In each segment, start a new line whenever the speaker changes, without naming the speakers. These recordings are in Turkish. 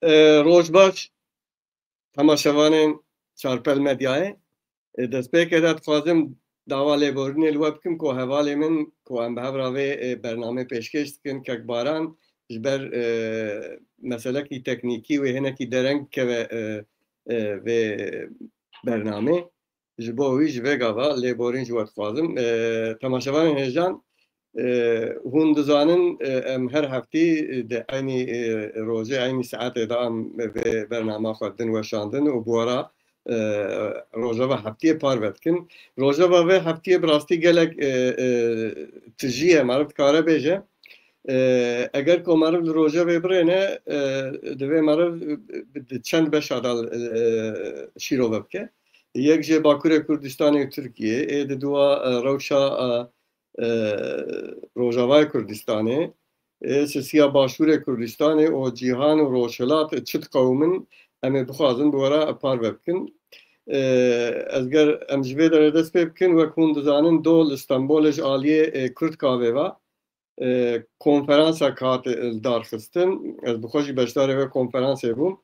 Rojbaş temaşevanên çarpel medyayê destpêkê de dixwazim dawa lêborînê li we bikim ku hevalê min ku em bi hev re vê bername pêşkêş dikin Kekbaran ji ber meselekî teknîkî wê hinekî dereng keve vê bernamê ji bo wî ji vê gava lêborîn ji we dixwazim. Temaşevanên hêjan hûn dizanin em her heftî di aynî rojê aynî saetê de em vê bernama xwe din weşandin û bu ara rojava heftiyê parve dikin. Rojava vê heftiyê bi rastî gelek tijî ye meriv dikare bêje eger ku meriv li rojevê birêne divê meriv di çend beşa de şîrove bike. Yek ji Bakurê Kurdistanê û Tirkiyeyê di duwa rewşa Rojavayê Kurdistanê Sisiya Başûrê Kurdistanê û cîhan û rojhilat çi diqewmin em ê bixwazin bi we re parve bikin. Ez ger em ji vê derê dest pê bikin wek hûn dizanin do li Stenbolê ji aliyê Kurd Kavê ve konferansek hat darxistin. Ez bi xwe jî beşdarê vê konferansê bûm.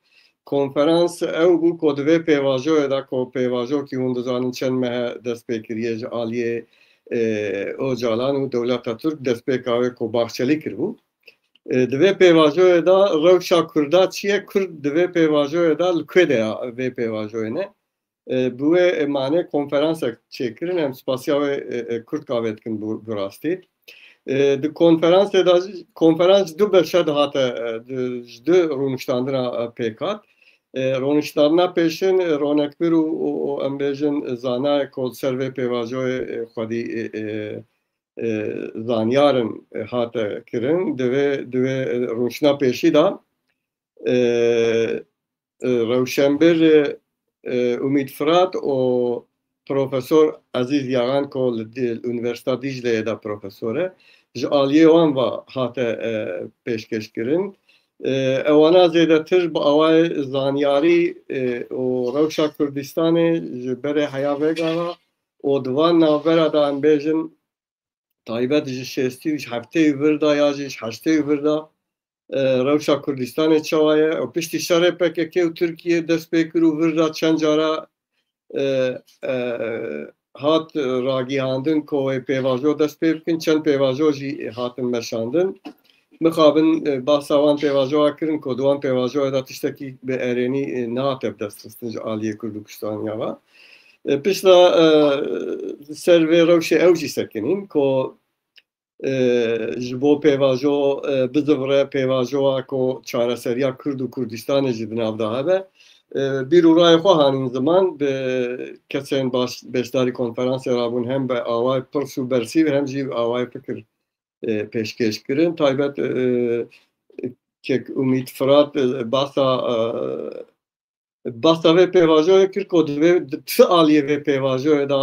Konferans ew bû ku di vê pêvajoyê de ku pêvajokî hûn dizanin çend mehe dest pê kiriye ji aliyê Öcalan û Dewleta Türk destpêka wê ku Baxçelî kiribû. Di vê pêvajoyê de rewşa Kurda çi ye? Kurd di vê pêvajoyê de li kwê de ya vê pêvajoyê ne? Bi wê manê konferansek çêkirin em spasiya wê Kurd Kavê dikin bi rastî. Di konferansê de konferans du beşe dihate ji du rûniştandina pêkat. Rûniştandina pêşin ronekbir û em bêjin zanayek ku ser vê pêvajoyê xwedî zanyarin hate kirin. Di vê rûniştina pêşî de rewşenbir Umîd Firat û Profesör Aziz Yagan ku li Üniversiteta Dicle'ye de profesör e ji aliyê wan ve hate pêşkêşkirin. Ewana zêdetir bi awayê zanyarî û rewşa Kurdistanê ji berê heya vêgava û di van navbera de em bêjin taybet ji şêstî û ji heftê û vir de ya jî ji heştê û vir de rewşa Kurdistanê çawa ye û piştî şerê PKK û Tirkiye dest pê kir û vir de çend cara hat ragîhandin ku wê pêvajo dest pê bikin çend pêvajo jî hatin meşandin. Mixabin bahsa wan pêvajoya kirin ku di wan pêvajoya de tiştekî bi erênî nehate destxistin ji aliyê Kurdistaniya ve. Pişta ser vê rewşê ew jî sekinîn ku ji bo pêvajo bizivre pêvajoya ku çareseriya Kurd û Kurdistanê jî di nav de hebe. Bir urayê xwe hanîn ziman bi kesên beşdarî konferansê rabûn hem bi awayê pirs û bersîv hem jî bi awayê fikir pêşkêş kirin. Taybet Kek Umîd Firat bahsa vê pêvajoyê kir ku di vê ti aliyê vê pêvajoyê de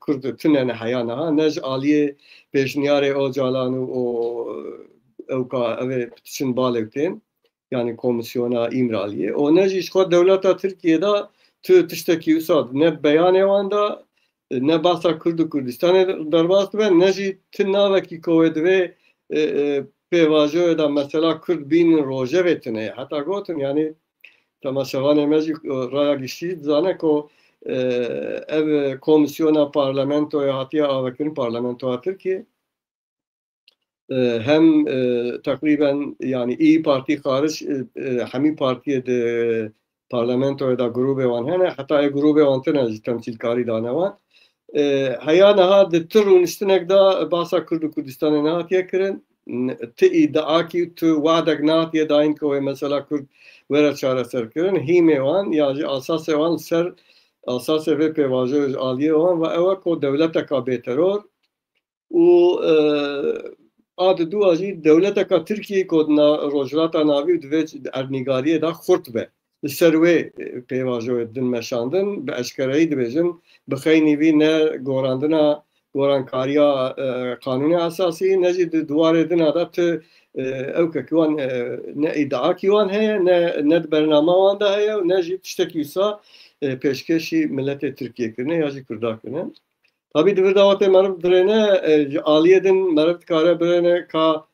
Kurd tune ne heya niha ne ji aliyê pêşniyarê Öcalan û ew ka ev ê petition balê tên yani komisyona İmraliyê û ne jî ji xwe Dewleta Tirkiyeyê de tu tiştekî wisa ne beyanê wan de ne bahsa Kurd û Kurdistanê derbas dibe ne jî ti navekî ku wê di vê pêvajoyê de mesela Kurd bînin rojevê tune ye. Heta gotin yani temaşevanê me jî raya giştî dizane ku ev komisyona parlamentoya hatiye avekirin parlamentoya Tirkiye hem takriben yani İyi Parti hariç hemî partiyê di parlamentoya da grubê wan hene heta grubê wan tune ji temsîlkarî dane wan. Heya niha di tir rûniştinek de bahsa Kurd û Kurdistanê nehatiye kirin. Ti îdiakî tu wadek nehatiye dayîn ku wê mesela Kurd were çareser kirin. Hîmê wan ya jî asasê wan ser asasê vê pêvajoyê ji aliyê wan ve ew e ku dewleteka bêteror û a di duwa jî dewleteka Tirkiyeyê ku rojhilata navî û di vê ernîgariyê de xurt be. Li ser wê pêvajoyê din meşandin bi eşkereyî dibêjin bixeynî vî ne gorandina gorankariya kanûnê esasî ne jî di duwarê dina de tu ewkekî wan ne îdiakî wan heye ne di bernama wan de heye û ne jî tiştekî wisa pêşkêşî milletê Tirkiye kirine ya jî Kurda kirine. Tabii di vir davatê meriv dirêne ji aliyê din meriv dikare birêne ka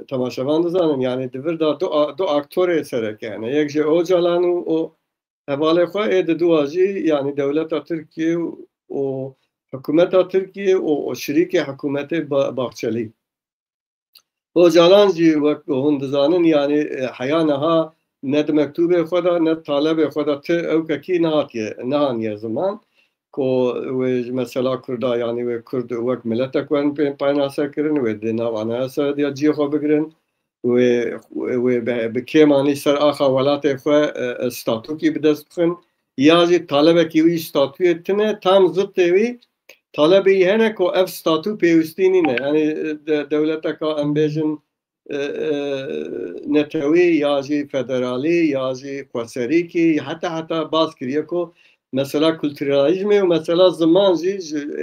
تماشاوان دزانن یعنی دور دا دو اکتور سرک یعنی یک جه او جالان و حواله خواه اید دو آجی یعنی دولت ترکیه و حکومت ترکیه و شریک حکومت باقچلی او جالان جی وقت هون دزانن یعنی حیانها ند مکتوب خدا ند طالب خدا ته او که نهانیه زمان کو مثلا کردا یعنی و کرد وقت ملت کوان پیناسا کرن و دینا وانا سر دیا جی خو بگرن و بکیمانی سر آخا ولات خو استاتو کی بدست بخن یازی طالب کیوی استاتوی تنه تام زد وی طالبی هنه کو اف ستاتو پیوستینی نه یعنی دولت کا امبیجن نتوی یازی فدرالی یازی قصری کی حتی باز کریه کو مثلا kültüralizm و مثلا zaman جی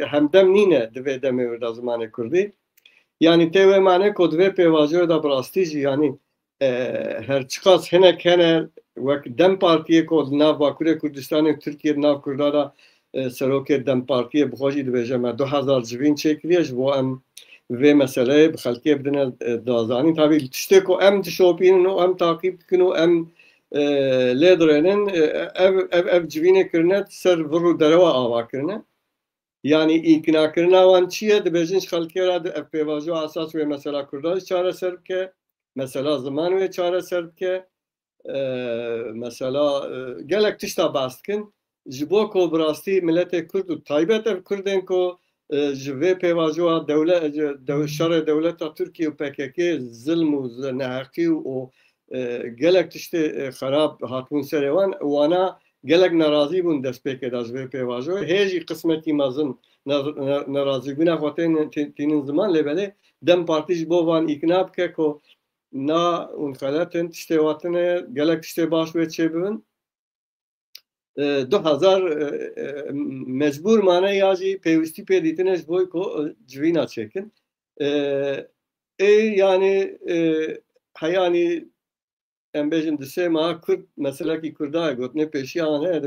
همدم نینه دوی دمه وردا زمان کردی yani تیوه معنی کو دوی پیوازه دا براستی جی yani her çıkas hene kene وقت دم پارتیه کو ناو باکوره کردستان ترکیه ناو کردارا سروک دم پارتیه بخواهی دویجه ما 2020 چکریش و ام و مسئله بخلقیه بدنه دازانی تابی تشته کو ام تشوپینن و ام تاقیب کنو ام لیدرینن ev civine kirne ser vuru dereva ava kirne yani ikna kirne wan çiye de bejin xalkera de pevajo asas ve mesela kurdaj çare serke mesela zaman ve çare serke mesela gelek tişta bastkin jibo ko brasti millete kurdu taybet ev kurden ko ve pevajo devlet şare devleta Türkiye PKK zulm و nehaqi o gelek tişte xarab hatun serevan wana gelek narazî bûn destpêkê da ji vê pêvajo hêjî qismetî mezin narazî bûna xwe tînin ziman lêbelê dem partî ji bo van îkna bike ku na hûn xeletin tiştê watine gelek tiştê baş wê çêbibin 2000 mecbur mane ya jî pêwîstî pê dîtine ji bo ku civîna çêkin yani heyanî em bêjin di sê meha Kurd meselekî Kurda gotine pêşiya wan heye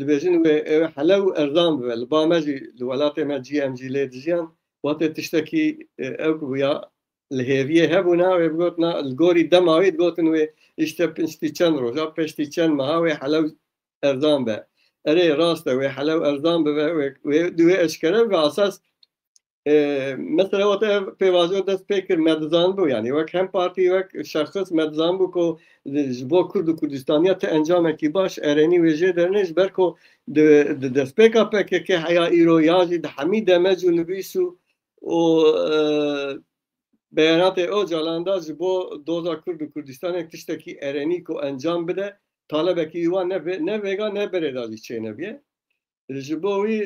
dibêjin wê ew helew erzan bibe li ba me jî li welatê me cî em jî lê dijiyan watê tiştekî ew bûya li hêviyê hebûna wê bigotina li gorî dema wê digotin wê işte piştî çend roja piştî çend meha wê helew erzan be erê rast e wê helew erzan bibe wê eşkere ve asas mesela o da peyvazı dest pekir medizan bu yani vak hem parti vak şahıs medizan bu ko bu Kurdistaniya te encam ki baş ereni veje derneş berko de dest peka pek ki haya iro yaji de hamid mecu nbisu o beyanat o jalanda bu doza Kurdistan tişteki ereni ko encam bide talebeki yuva ne vega ne beredazi çenebiye Jibowi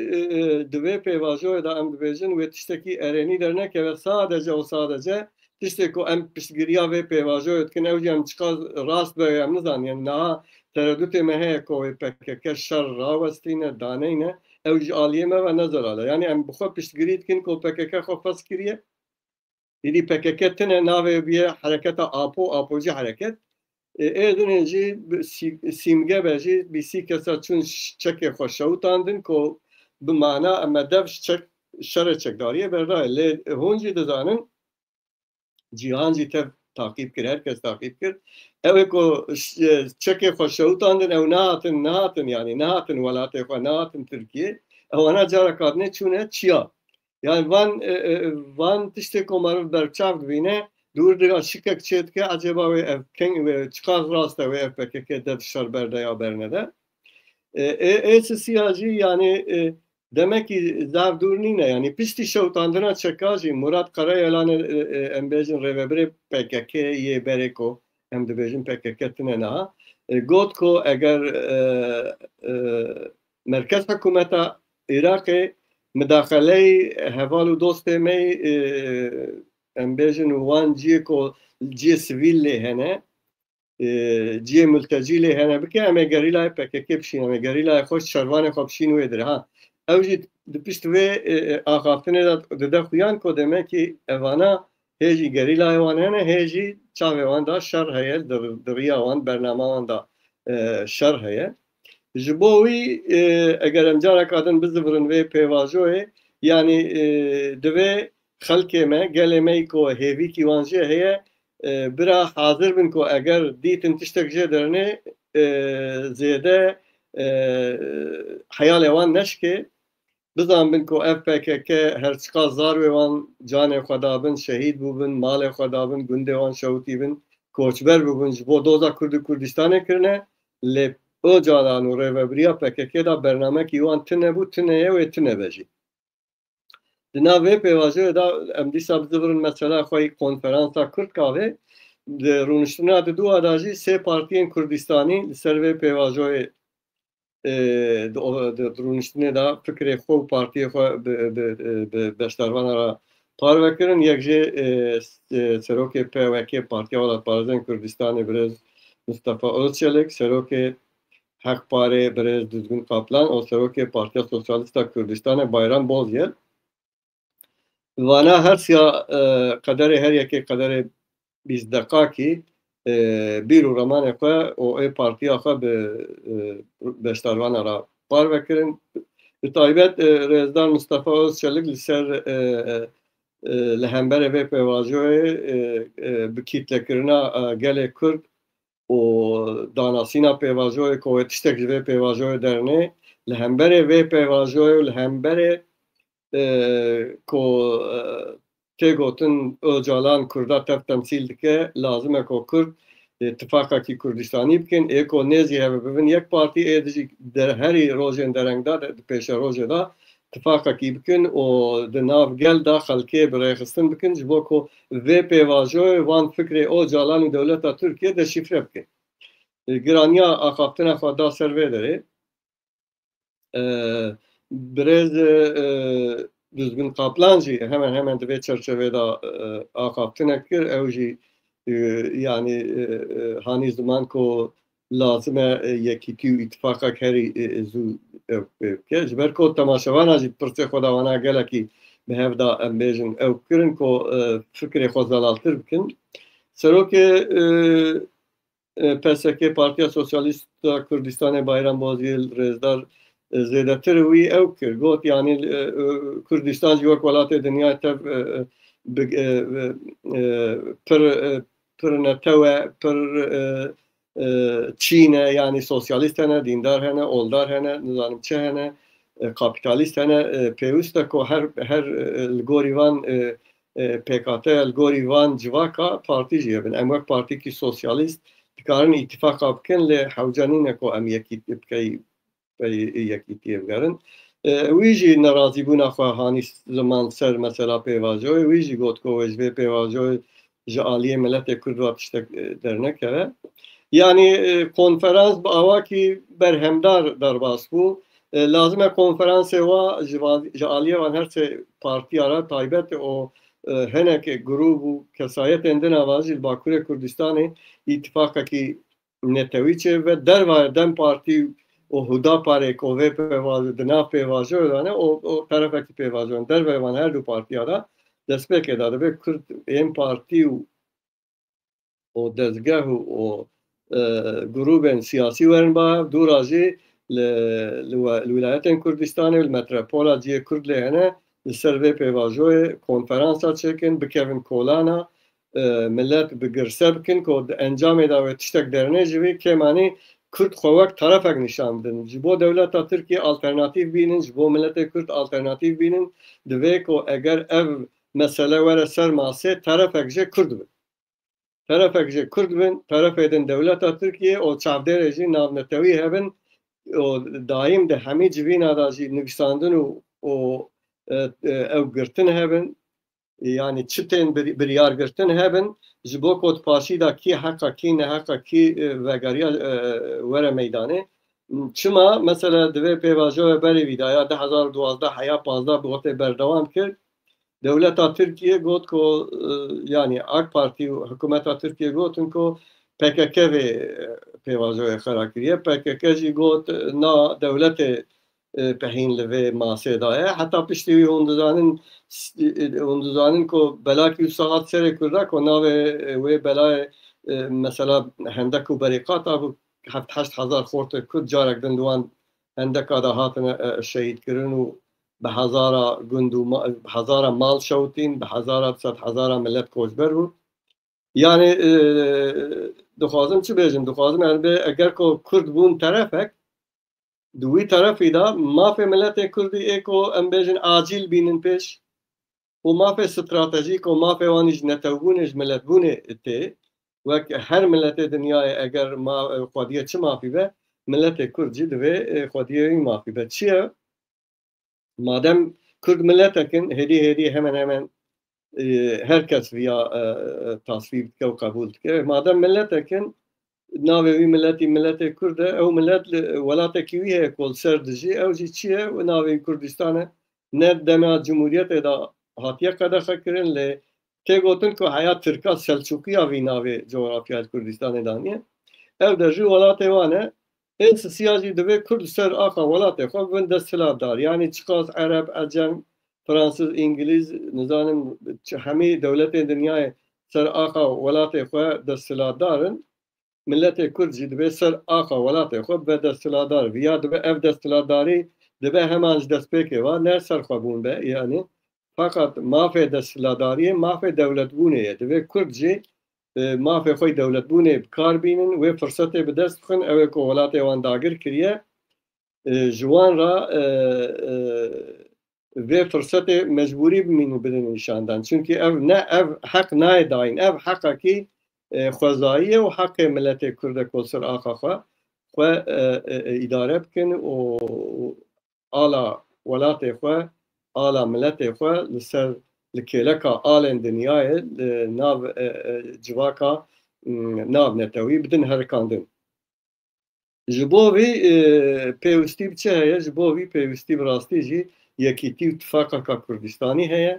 divê pêvajoyê da em dibêjin wê tiştekî erênî derneke ve sadece tiştê ku em piştgiriya vê pêvajoyê dikin ew jî em çiqa rast be em nizaniye niha tereddütê me heye ku wê PKK şer rawestîne daneyne ew ji aliyê me ve nezerale yani em bi xwe piştgirî dikin ku PKK xwe fes kiriye êdî PKK tune navê biye hereketa apocî hereket Êdinêjî sîmge be jî bîsî kesa çûn çekê xwe şewitandin ku bi mana em dev şerê çekdariyê berdaye lê hûn jî dizanin cîhan jî tev taqîb kir herkes taqîb kir ew ê ku çekê xwe şewitandin ew nehatin yani nehatin welatê xwe nehatin Tirkiye ew wana carek hatine çûne çiya yani van tiştê ku meriv berçav dibîne دور دیگر شکک چیت که acaba ve evken ve çıkar rasta ve PKK de şerberde ya bernede. Siyasi yani demek ki zav durni ne yani pişti şovtandına çekacı Murat Karayalan embejin revebre PKK ye bereko hem de bejin PKK tine na gotko eğer merkez hükümete Irak'e müdahale hevalu doste me em bêjin wan ciyê ku ciyê sivîl lê hene ciyê mültecî lê hene bike em ê gerîlayê PKK bişîn em ê gerîlayê xwe şervanê xwe bişîn wê dir ha ew jî di pişt vê axaftinê de dide xuyan ku demekî evana hê jî gerîlayê wan hene hê jî çavê wan da şer heye di riya wan bername wan da şer heye ji bo wî eger em carek adin bizivirin vê pêvajoyê yani divê خلکê me gelê me ku hêvîkî wan jê heye bira hazir bin ku eger dîtin tiştek jê derine zêde heyalê wan neşke bizanbin ku ev PKK her çiqa zar wê wan canê xwe dabin, şehîd bûbin, malê xwe dabin, gundê wan şewitî bin, koçber bûbin ji bo doza Kurd û Kurdistanê kirine lê Öcalan û rêveberiya PKK da bernamekî wan tune bû, tune ye wê tune be jî. Di nav vê pêvajoyê da em dîsa bizivirin mesela xwe konferansa Kurd kavê di rûniştina di dûa da jî sê partiyên Kurdistanî li ser vê pêvajoyê di rûniştinê da fikrê xwe û partiyê xwe bi beşdarvana re parvekirin. Yek jê serokê PWK Partiya Welatparêzên Kurdistanê birêz Mustafa Özçelik, serokê Hekparê birêz Düzgün Kaplan û serokê Partiya Sosyalîst a Kurdistanê Bayram Bozyel. Vana her siya qederê her yekê qederê bîzdaqakî bîr û ramanê xwe û ê partiya xwe bi beşdarvana re parvekirin. Bi taybet Rêzdar Mustafa Özçelik li ser li hemberê vê pêvajoyê bi kîtlekirina gelê Kurd û danasîna pêvajoyê ku wê tiştek ji vê pêvajoyê derine li hemberê vê pêvajoyê li hemberê ku tê gotin Öcalan Kurda tev temsîl dike lazim e ku Kurd ittifaqekî Kurdistanî bikin ê ku nêzî heve bibin yek partî ê dijî herî rojên derengda di pêşa rojê da ittifaqekî bikin û di nav gel da xelkê bi rêxistin bikin ji bo ku vê pêvajoyê wan fikrê Öcalan û dewleta Tirkiye deşîfre bikin. Giraniya axaftina xwe da ser vê derê birêz Düzgün Kaplan jî hemen di vê çerçevê da axaftinek kir ew jî yani hanî ziman ku lazim e yekîtî û îttifaqek herî zû ew bike ji ber ku temaşevana jî pirsê xwe da wana gelekî bi hev da em bêjin ew kirin ku fikrê xwe zelaltir bikin. Serokê PSK Partiya Sosyalîst a Kurdistanê Bayram Bozyel Rêzdar zêdetir wî ew kir got yanî Kurdistan ji wek welatê dinyayê tev pir netew e pir çîn e yanî sosyalîst hene, dîndar hene, oldar hene, nizanim çi hene, kapitalîst hene pêwîst e ku her li gorî van PKK li gorî van civaka partî jî hebin. Em wek partîkî sosyalîst dikarin îttifaqa bikin lê hewce nîne ku em yekîtî bikey yekîtiyê bigerin. Wî jî nerazîbûna xwe hanî ziman ser mesela pêvajoyê wî jî got ku wê ji vê pêvajoyê ji aliyê miletê Kurd ve tiştek dernekeve. Yani konferans bi awakî berhemdar derbas bû. Lazim e konferansê wa ji aliyê wan her sê partiya re taybet û hinekê grûp û kesayetên din ava jî li Bakurê Kurdistanê îttifaqekî netewî çêbibe derve dem partî û Hudaparê ku vê pêvajoyê di nav pêvajoyê de ne o terefekî pêvajoyên derve wan her du partiya da destpêkê da dibe Kurd ên partî û dezgeh û grûpên siyasî werin bahev dûra jî li wilayetên Kurdistanê li metropola ciyê Kurd lê hene li ser vê pêvajoyê konferansa çêkin bikevin kolana millet bi girse bikin ku di encamê da wê tiştek derine ji vê kêmanî Kurd xwe wek terefek nîşan bidin. Ji bo dewleta Tirkiye alternatîv bînin, ji bo miletê Kurd alternatîv bînin divê ku eger ev mesele were ser masê terefek jê Kurd bin. Terefek jê Kurd bin, terefê din dewleta Tirkiye û çavdêrê jî navnetewî hebin û daîm di hemî civîna da jî nivîsandin û ew girtin hebin. Yani çitên biryar girtin hebin ji bo ku paşî da kî heqa kî neheqa kî vegeriya were meydanê. Çima mesela di vê pêvajoyê berê vî da ya 2012 heya 15 bi gotê berdewam kir. Dewleta Tirkiye got ku yani AK Parti û hikûmeta Tirkiye gotin ku PKK vê pêvajoyê xera kiriye. PKK jî got na dewletê pehîn li vê masê da ye. Heta piştî wî hûn dizanin ku belakî wisa hat serê Kurda ku navê wê belayê mesela hendek û berêqata bû 7-8 hezar xortê Kurd carek din di wan hendeka da hatine şehîdkirin û به هزارا مال شوتین، به هزارا ملت کوچبر بود. یعنی دخوازم چی بیجم؟ دخوازم اگر که کرد بون طرفک دوی طرفی دا مافی ملت کردی ایکو ام بیجن عاجل بینن پیش و مافی استراتژیک و مافی وانیج نتوونج ملت بونه تی وک هر ملت دنیای اگر ما خودیه چه مافی به ملت کرد جی دوی خودیه این مافی به چیه؟ مادم کرد ملت اکن هدی hemen herkes via تصویب که و قبول که مادم ملت اکن ناوی ملتی کرده او ملت ولات کیویه کل سردجی او جی چیه و ناوی کردستانه نه دما جمهوریت دا هاتیه قدر خکرن لی که گوتن که حیات ترکا سلچوکی آوی ناوی جغرافیای کردستان دانیه او در جو ولات وانه این سیاسی دوی کرد سر آخا ولات خواه بند دستلاب دار یعنی چقاس عرب عجم فرانسیز انگلیز نظانم همه دولت دنیای سر آخا ولات خواه دستلاب دارن ملت کرد جی دبی سر آخا ولات خود به دستلادار ویا دبی اف دستلاداری دبی همانج دست پیکه و نه سر خوابون به یعنی فقط مافی دستلاداری مافی دولت بونه دبی کرد جی مافی خوی دولت بونه کار بینن و فرصت به دست خن اوه که ولات وان داگر کریه جوان را و فرصت مجبوری بمینو بدن نشاندن چونکه اف نه اف حق نای داین اف حقا کی خوزاییه و حق ملت کرد کلسر آخا خواه اداره بکن و آلا ولات خواه آلا ملت خواه لسر لکیلکا آلن دنیای ناو جواکا ناو نتوی بدن هرکاندن جبوی پیوستی بچه هیا جبوی پیوستی براستی جی یکیتی اتفاقا که کردستانی هیا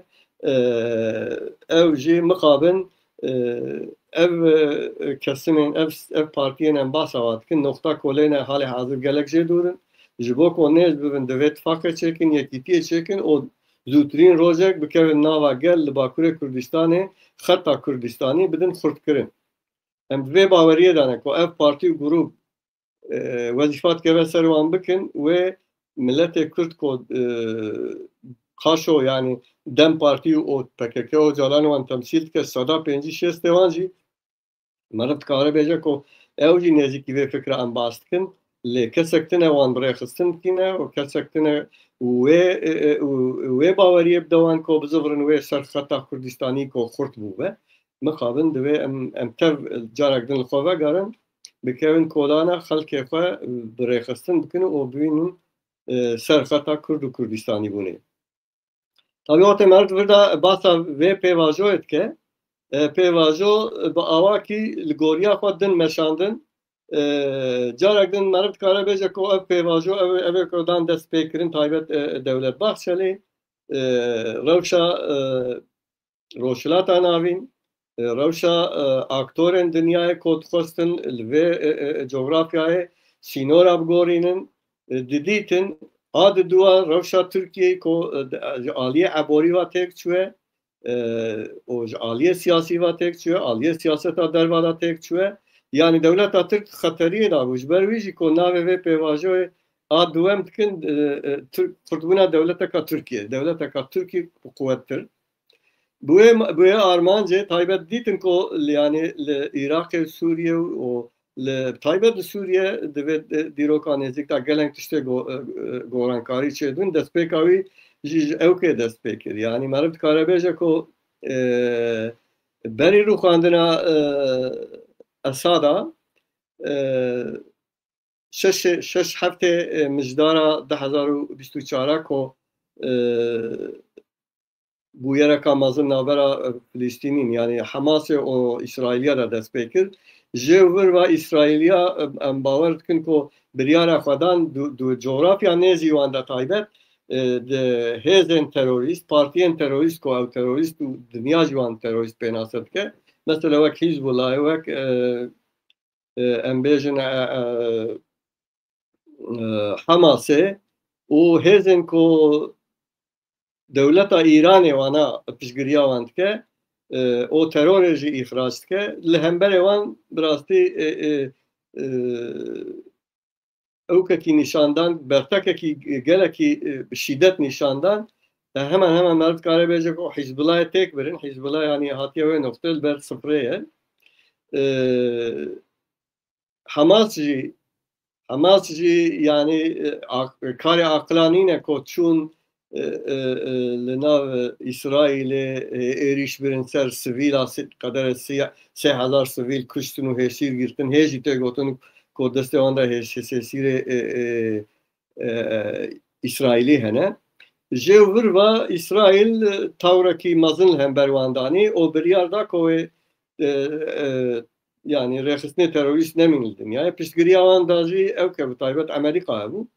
او جی مقابن ev kesimin ev partiyen en basavat ki nokta kolene hali hazır gelekçe durun. Jibo konez bibin devet fakir çekin yekitiye çekin o zutrin rojek bikevin nava gel Bakure Kürdistan'ı hatta Kürdistan'ı bidin xurt kirin. Em ve bavariye dane ko ev parti grup vazifat keve servan bikin ve millete Kürt ko kaşo yani Dem Parti o PKK o calanvan temsil ke sada penci şest devanji مرد کاره بیجه که اوجی نزدیکی به فکر ام باست کن لی کسکتنه وان برای خستن کنه و کسکتنه و باوریه بدوان که بزرگن و سر خطا کردستانی که خورد بوده مقابل دوی ام تر جارک دن خواه گرن بکوین کودانا خلقه خواه برای خستن بکنه و ببینن سر خطا کرد و کردستانی بونه طبیعت مرد ورده باسا و پیواجوید که پیواجو با آواکی لگوریا خود دن مشاندن جارک دن مرد کاره بیجه که او پیواجو او کردان دست پیکرین تایبت دولت بخشلی روشا روشلات آناوین روشا اکتورن دنیای کود خستن و جغرافیای سینور ابگورینن دیدیتن آد دوا روشا ترکیه که آلیه عبوری و تک چوه o aliye siyasi va tek çuye, aliye siyaseta dervada tek çuye. Yani devlet Türk xateriye da bu. Berviji ko nave ve pevajoy a duem tkin Kurduna devlete ka Türkiye. Devlete ka Türkiye kuvvettir. Bu armance taybet ditin ko yani Irak Suriye o taybet Suriye devet dirokan ezikta gelen tişte gorankari çedun despekavi evke dest pekir. Yani مرد کاره بیجه که بری رو خواندنا اسادا شش هفته مجدارا 2024 که بویره که مازن نابرا فلسطینین یعنی حماس و اسرائیلیا را دست پکر جور و اسرائیلیا باورد کن که بریار خودان دو جغرافیا نیزی وانده تایبت de hezên terorîst, partiyên terorîst ku ew terorîst û dinya jî wan terorîst pê nas dike. Mesela wek Hizbullah, wek em bêjin Hamasê û hêzên ku dewleta Îranê wana piştgiriya wan dike, o terorê jî îxrac dike. Li hemberê wan bi rastî اوککی نشاندان برتککی گلکی شدت نشاندان hemen Mert Karabeycek o Hizbullah'a tek verin. Hizbullah yani hatiye ve nokta ber sıfıraya. Hamascı yani kare aklanine koçun lenav İsrail'e eriş birin ser sivil asit kadar sehalar sivil kuştunu hesir girtin. Heci tek otun kodeste onda hesir İsraili hene. Jevr ve İsrail tavraki mazın hem bervandani o bir yerde koy yani rehisne terörist neminildin ya pişgiri avandajı evke bu taybet Amerika bu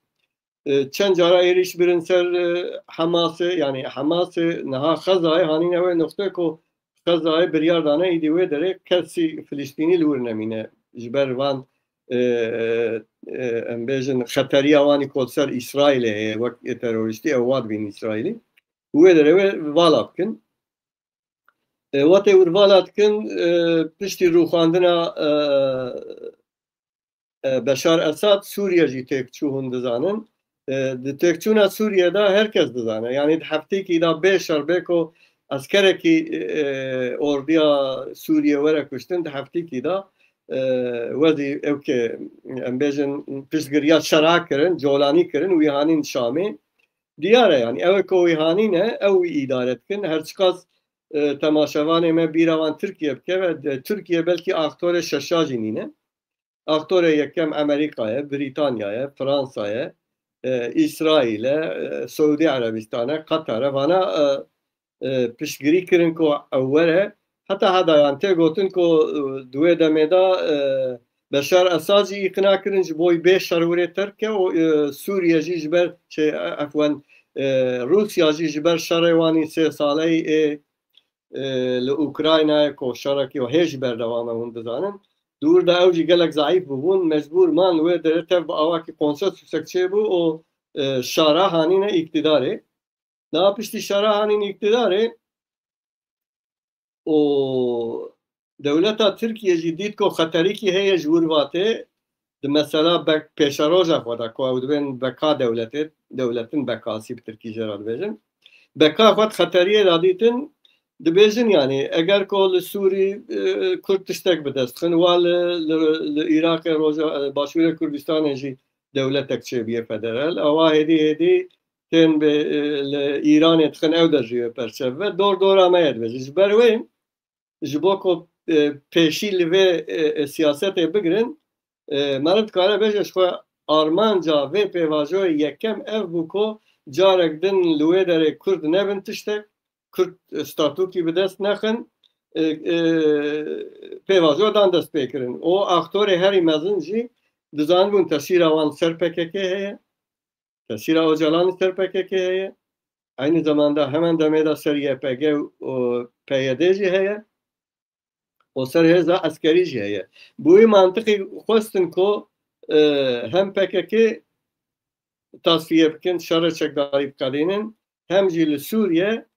çen cara eriş birin ser Hamas'ı yani Hamas'ı naha Gaza'yı hani ne ve nokta ko Gaza'yı bir yerde idi ve derek kesi Filistinli lurnemine jbervan embejin xateri avani kolser İsrail'e vak teröristi evvad bin İsrail'i ve derek valapkin وقتی ورولات کن پشتی روخاندنا بشار اسد سوریه جی تکچوهن دزانن تکچونا سوریه دا herkes dizane yani hafte ki da 5 arbeko askere ki orduya Suriye vere kuştun hafte ki da vadi evke embejin pişgiriya şara kirin jolani kirin wihanin Şam'ı diyare yani evke wihani ne ev idare etkin her çıkaz temaşavanê me bîravan Tirkiye bike ve Türkiye belki aktore şeşacî nîne. Aktore yekem Amerika'ya, Britanya'ya, Fransa'ya, İsrail'e, Suudi Arabistan'a, Katar'a vana pişgirî kirin ku evvere heta heda yan tê gotin ku duê demê da Beşar Esad jî îqna kirin ji bo bê şerhurê Tirkiye û Suriye jî ji ber efwen Rusya jî ji ber şerê wanî 3 saleyê لأوكراينا كوشاركي وهيج بردوامه هون دزانن دور دا اوجي قالك ضعيف بون مجبور مان ويدر تف اواكي كونسرت سكشي بو او شارع هانينا اقتداري نا پشتی شارع هانين اقتداري او دولتا تركيا جديد كو خطري كي هي جورواته مثلا بك بيشاروجا خدا كو اودبن بكا دولتين بكاسي بتركي جراد بيجن بكا خد خطري راديتن dibêjin yani eger ko li Sûrî Kurd tiştek bidestxin wa li Iraqê roja Başûrê Kurdistanê jî dewletek çêbiye federal awa hêdî tên li Îranê dixin ew de jî perçev ve dor me dibêje ji ber wê ji bo ku pêşî li vê siyasetê bigirin me dikare bêje ji xwe armanca vê pêvajoyê yekem ev bû ku carek din li wê derê Kurd nebin tiştek Kürt statûkî bi dest nexin pêvajodan dest pê kirin. O aktorê herî mezin jî dizanbûn tesîra wan ser PKK heye, tesîra Öcalanî ser PKK heye, aynı zamanda hemen demê de ser YPG û PYD jî heye, o ser hêza eskerî jî heye. Bûyî mantıqî xwestin ku hem PKK tasfiye bikin, şerê çekdarî bikadînin, hem jî li Sûriye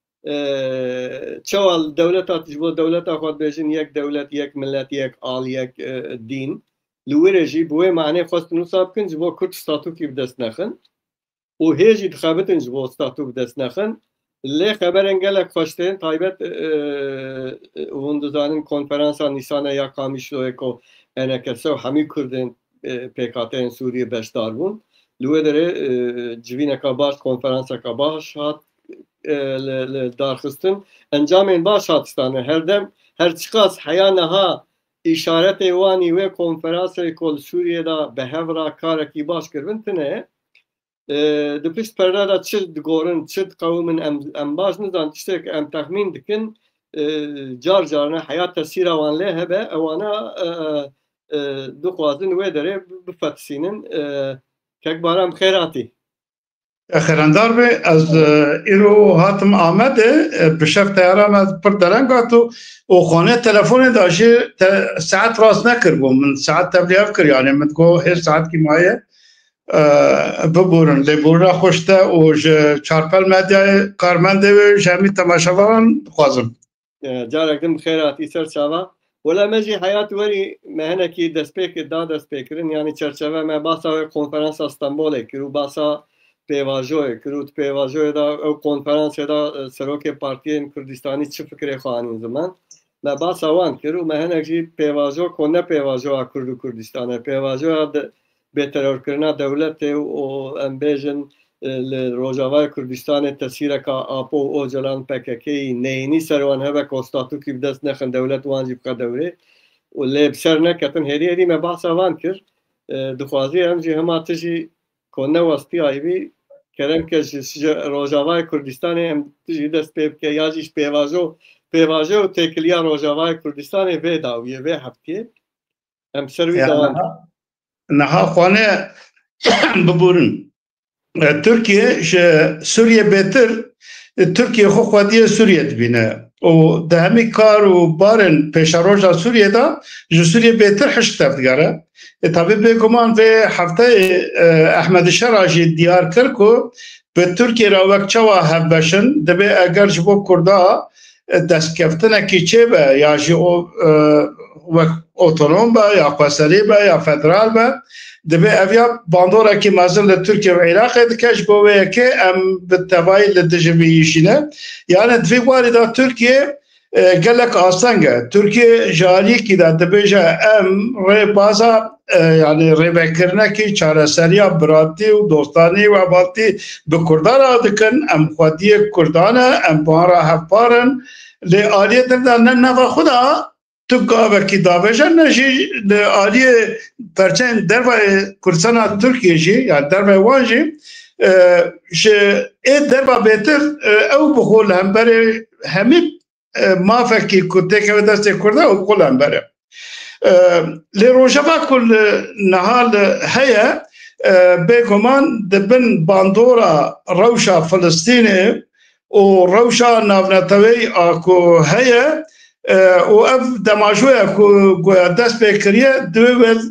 çaval devleta tijbo devleta xwed bêjin yek devlet, yek millet, yek al, yek din. Li wê jî bi wê manê xwestin wisa bikin ji bo Kurd statûkî bi dest nexin. û hê jî dixebitin ji bo statû bi dest nexin. Lê xeberên gelek xweş tên taybet hûn dizanin konferansa Nîsanê ya Qamişloyê ku NKS û hemî Kurdên PKK'yên Sûriyê beşdar bûn. Li wê derê civîneka baş konferanseka baş hat darxistin encamên baş hatistane her dem her çıkas heya neha işaretê wanî wê konferansê ku li Sûriyê da bi hevra karekî baş kiribin tune di pişt perde da çi digorin çi qewmin em baş nizan tiştek em texmîn dikin car carine heya tesîra wan lê hebe ewana dixwazin wê derê bifetisînin kekbaram xêratî.
خیراندار به از ایرو هاتم آمده به شب تهران از پر درنگ آتو و خانه تلفن داشته ساعت راست نکر بو من ساعت تبلیغ کر یعنی من کو هر ساعت کی مایه ببورن لیبورا خوشته و چارپل مدیا کارمنده و جمعی تماشاوان خوازم
جارکم خیراتی سر چاوا ولا مجي حياة وري ما هنا كي دسبيك دا دسبيكرن يعني چرچوه ما باسا کنفرانس استانبول کرو باسا پیواجو کرو پیواجو دا او کنفرانس دا سروک پارتیین کردستانی چه فکر خواهانی زمان ما باسا وان کرو ما هنا جي پیواجو کنه پیواجو کردو کردستانه پیواجو به ترور کرنا دولت او امبیجن روجاوای کردستان تسیره که آپو او جلان پککی نینی سروان هبه کوستاتو که بدست نخن دولت وانجی بقا دوره و لی بسر نکتن هری ما بحثا وان کر دخوازی همجی هما تجی کنه واسطی آیوی کرن که روجاوای کردستان هم تجی دست پیب که یا جیش پیواجو و تکلیا روجاوای کردستان وی داویه وی هفتیه هم سروی دوان
نها خوانه ببورن ترکیه سوریه بهتر ترکیه خو خودی سوریه دبینه و ده همی کار و بارن پیشاروجا سوریه دا جو سوریه بهتر حشت تفدگاره طبعا بگمان به هفته احمد شراجی دیار کرد که به ترکیه را وقت چوا هفبشن دبه اگر جبو کرده دست کفتنه که چه به یا جو اوتونوم با یا قصری با یا فدرال با دبه اویا باندورا که مازن ترکیه و عراق دکش بوه که ام بالتبعی لدجبیشینه یعنی دوی وارده ترکیه گلک آسانگه ترکیه جاری که دبه جا ام ری بازا یعنی ری بکرنه که چاره سریا براتی و دوستانی و باتی به کردان آدکن ام خودی کردانه ام بارا هفپارن لی آلیه دردن نفع خدا تو گاوه کی داوشن نشی آلیه پرچن دربای کردستان ترکیه جی یا دربای وان جی ای دربا بهتر او بخول هم بره همی مافکی کده که دست کرده او بخول هم بره لی روژبا کل نهال هیا بگمان دبن باندورا روشا فلسطینه و روشا نافنتوی آکو هیا و اف دماجویا کو دست بکریه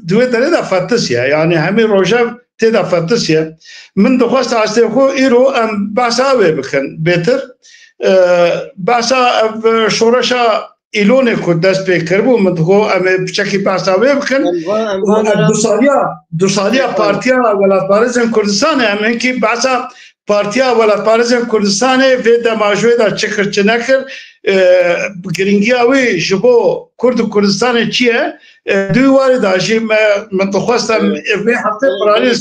دوی دره دا فتسیه یعنی همین روژه تیدا فتسیه من دخواست هسته خو ایرو ام بحثا بکن بهتر بحثا شورشا ایلونه کو دست بکر بو من دخو ام بچکی بحثا بکن دو سالیا پارتیا ولایت پارێزên Kurdistanê em hinkî behsa Partiya Welat Parêzên Kurdistanê vê demajoyê da çikir çi nekir giringiya wê ji bo Kurd û Kurdistanê çi ye duy warê da jî min dixwestem vê heftê piranî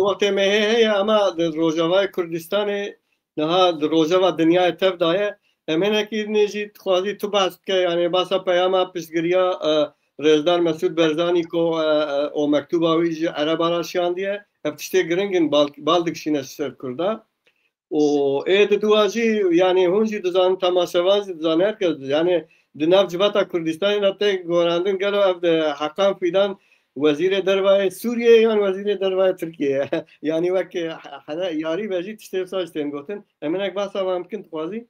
وقتی me heye ama di Rojavayê Kurdistanê niha di rojava dinyayê tev daye em hinekî jî dixwazî tu behs bike yani basa peyama piştgiriya Rêzdar Mesûd Barzanî ku o mektuba wî ji Erebara şiyandiye ev tiştê giringin bal dikişîne ser Kurda û ê di duwa jî yani hûn jî dizanin temaşevan jî dizane herkes yani di nav civata Kurdistanê de tê gorandin gelo ev de Hakan Fidan Wezîrê Derbayê Sûriyê yan Wezîrê Derbayê Tirkiyeyê yani wek yarî ve jî tiştê wisa jî tên gotin em hinek behsa wan bikin dixwazî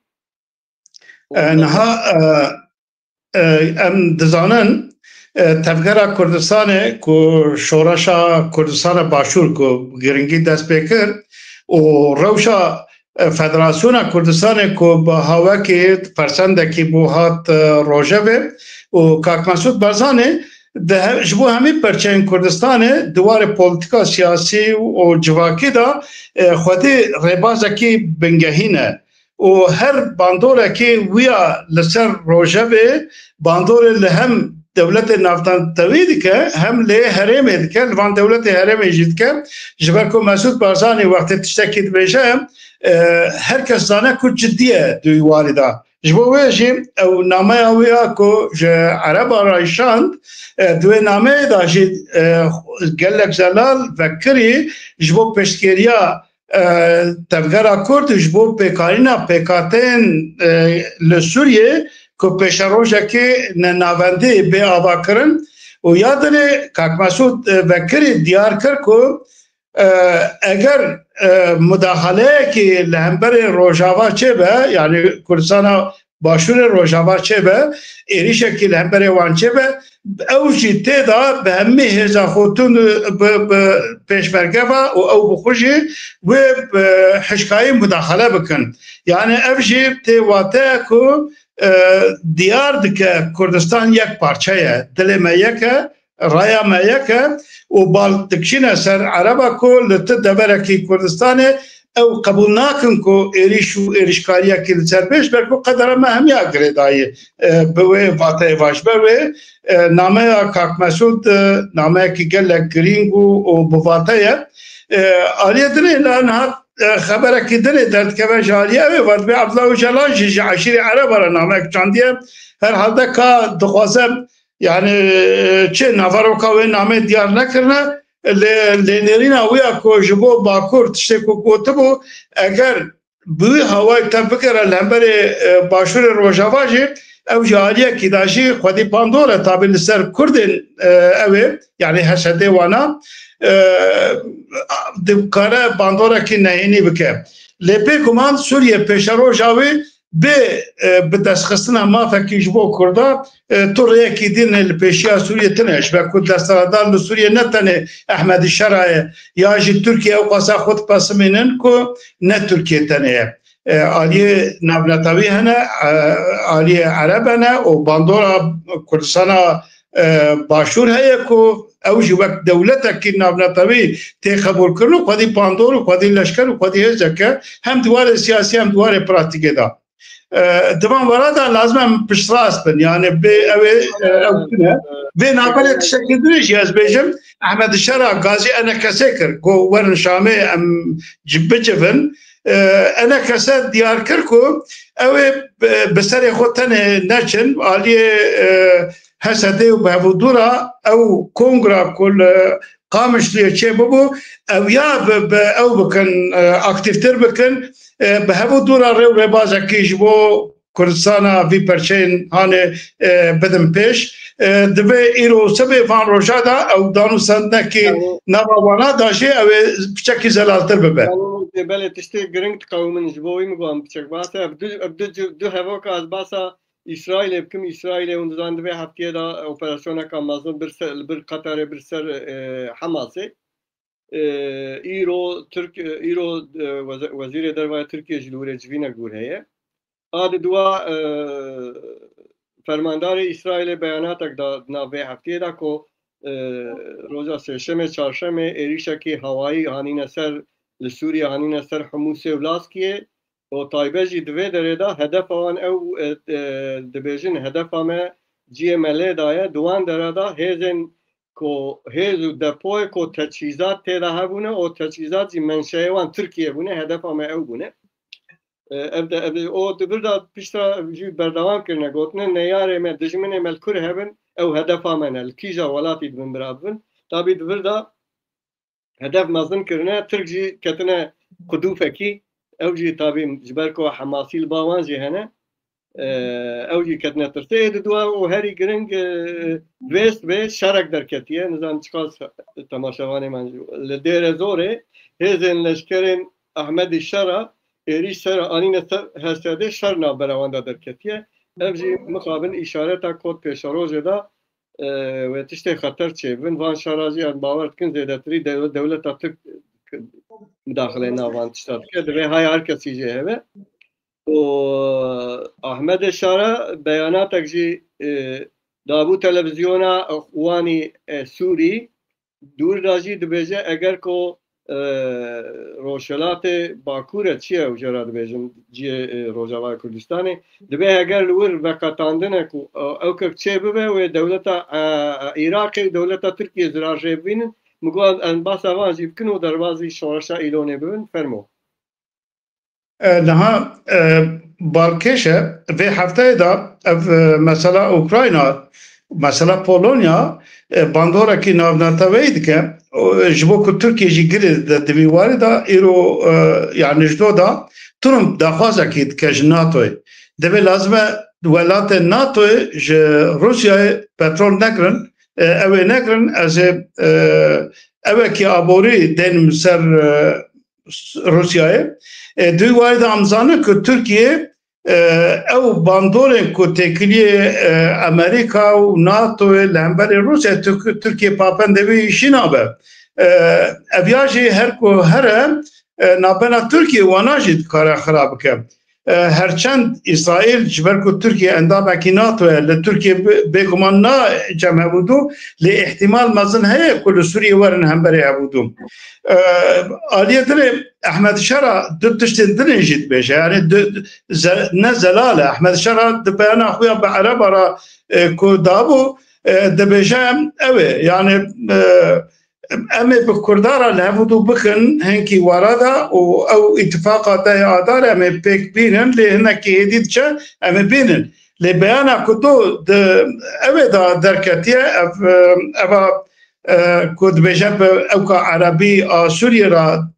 niha em dizanin tevgera Kurdistanê ku şoreşa Kurdistana Başûr ku giringî dest pê kir û rewşa Federasyona Kurdistanê ku bi hawekê persendekî bû hat Rojevê û Kak Mesûd Barzanî ji bo hemî perçeyên Kurdistanê di warê polîtika siyasî û civakî da xwedî rêbazekî bingehîne û her bandorekî wiya li ser Rojevê bandorê li hem devletê navtentewî dike hem lê herêmê dike li van devletê herêmê jî dike ji ber ku Mesûd Barzanî wextê tiştekî dibêje herkes zane ku ciddî ye duy warî da ji bo wê jî ew nameya wî ya ku ji Erebara îşand di wê nameyê da jî gelek zelal vekirî ji bo pêştgiriya tevgera Kurd ji bo pêkarîna pêkateyên li Sûriyê ku pêşerojekê nenavendê bê avakirin û ya dilê Kak Mesûd vekirî diyar kir ku eger mudahaleyekî li hemberê Rojava çêbe yani Kurdistana Başûrê Rojava çêbe êrişekî li hemberê wan çêbe ew jî têda bi hemî hêza xwetûn bi pêşmergeva û ew bixwe jî wê hişkayî mudahale bikin yani ev jî tê wate ku دیار دکه کردستان یک پارچه دل ما یکه رایا ما یکه و بال تکشینه سر عربا کو لط دبره کی کردستانه او قبول ناکن کو ایریش و ایریشکاریا کی سر پیش برکو قدر ما هم یا گریدای بوی واته واش بوی نامه کاک مسعود نامه کی گل گرینگ و بواته آلیه دنه لانها خبره کی دنه درد که جالیه و ورد به عبدالله و جلال جی عشیر عرب را نامه چاندیه هر حالده که دخوازم یعنی چه نفرو که نامه دیار نکرنه لنرین اویا کو جبو باکور تشته کو کوتبو اگر بوی هوای تفکر لمبر باشور روجاواجی او جالیه کی داشی خودی پاندوره تابل سر کردن اوه یعنی حسده وانا دکاره باندوره کی نهینی بکه لپی کمان سوریه پیشرو جاوی به دستخستنا ما فکیش بو کرده تو ریکی دین الپیشیا سوریه تنش و کد دستاردار لسوریه نتنه احمد شرعه یا جی ترکیه و قصا خود پاسمینن که نه ترکیه تنه آلیه نبنتاوی هنه آلیه عرب هنه و باندورا کردستانا باشور هیه که اوجی وقت دولتا که نبنتاوی تی قبول کرنو خودی باندور و خودی لشکر و خودی هزکه هم دوار سیاسی هم دوار پراتیکه دا دمان ورادا لازم پشتراست بن يعني به ناقل تشکل دريش از بيجم احمد الشرع غازي انا كسكر جو ورن شامي ام جبجفن انا كسد ديار كركو او بسري خوتن نچن علي حسدي وبهودورا او كونغرا كل قامش ليه چه ببو او يا او بكن اكتيفتر بكن بهودورا رو ربازا كيش بو کردستانا وی پرچین هانه بدم پیش دبی ایرو سبی فان روشادا او دانو سندنا کی نواوانا داشی او بچکی زلالتر ببه.
بله تشتی گرنگ قومن جبوی میگم بچک باسه ابد دو هوا که از باسه İsrail'e bkim İsrail'e ondan dve haftaya da operasyona kalmazdı bir Katar'e bir ser Hamas'e İro Türk İro Vezir Dervaya Türkiye jilure civine gurheye adı dua fermandari İsrail'e beyanat da nave haftaya da ko roza seşeme çarşeme erişaki havai hanine ser Suriye hanine ser Humus'e vlaskiye و طایبه دوی داره دا هدف آن او دبیجن هدف همه جی ملی دایه دوان داره دا هیزن کو هیزو دپوی کو تجهیزات تیدا هبونه و تجهیزات جی منشأ وان ترکیه بونه هدف همه او بونه او دبیر دا پیشتر جی بردوام کرنه گوتنه نیاره ما دجمنه ملکور هبن او هدف همه نل کیجا ولاتی دبن برابن تابی دبیر دا هدف مزن کرنه ترک جی کتنه قدوفه کی اوجي طابي جبركو حماسي الباوان جي هنا اوجي كتنا ترتيد دوا وهاري جرينج ويست بي شارك دركتيه نظام تشخاص تماشاواني من لدير زوري هزن لشكرين احمد الشرع اريش سرا انين هسده شرنا براواندا دركتيه اوجي مقابل اشاره كود بيشاروجه دا وتشتي خطر تشي بن وان شاراجي ان باور كن زيادتري دولت ترك مداخله ناوان تشتات کرد و های هر کسی جهه و احمد شارع بیانات اگجی دابو تلویزیونا اخوانی سوری دور راجی دبیجه اگر کو روشلات باکوره چیه و جرا دبیجن جی روجاوای کردستانی دبی اگر لور وقتاندنه کو او که چه ببه و دولت عراق دولت ترکیه زراجه بینن مقال ان باس اوازی بکن و دروازی شورشا ایلونه ببین فرمو
نها بالکشه و هفته دا مثلا اوکراینا مثلا پولونیا باندورا کی ناوناتوید که جبو که ترکیه جی گری دویواری دا ایرو یعنی جدو دا تونم دخوازه کید که ناتوی دوی لازمه ولات ناتوی روسیای پترول نگرن اوه نگرن از اوه که آبوری دین سر روسیای دوی وارد امزانه که ترکیه او باندورن که تکلیه امریکا و ناتو لحنبر روسیه ترکیه پاپندوی شینابه اویاجی هر که هره نابنا ترکیه واناجید کار خراب که هرچند اسرائیل جبر کو ترکیه اندام کی ناتو ل ترکیه بگمان نا جمع بودو ل احتمال مزن هي كل سوريا ورن هم بري عبودو آلیه دل احمد شرا دو تشتن دل جد بيشه يعني نزلاله احمد شرا دبانا اخويا بعرب را كو دابو دبيشه اوي يعني اما بكردارا لابدو بكن هنكي ورادا او اتفاقات ادار اما بيك بينن لهنك هديتشا اما بينن لبيانا كدو اوي دركتيه افا كود بجاب اوكا عربي سوريا را